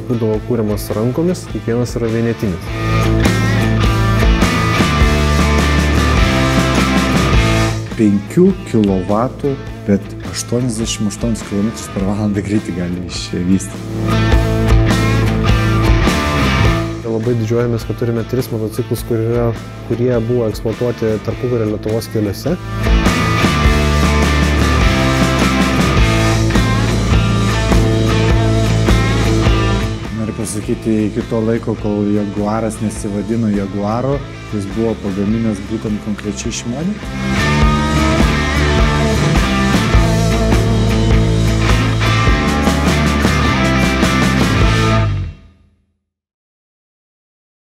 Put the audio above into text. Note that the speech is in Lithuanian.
būdavo kūriamas rankomis, kiekvienas yra vienetinis. Penkių kilovatų, bet 88 km/h greitį gali išvystyti. Labai didžiuojamės, kad turime 3 motociklus, kurie buvo eksploatuoti tarpukario Lietuvos keliuose. Noriu pasakyti, iki to laiko, kol Jaguaras nesivadino Jaguaro, jis buvo pagaminęs būtent konkrečiai Šimoniui.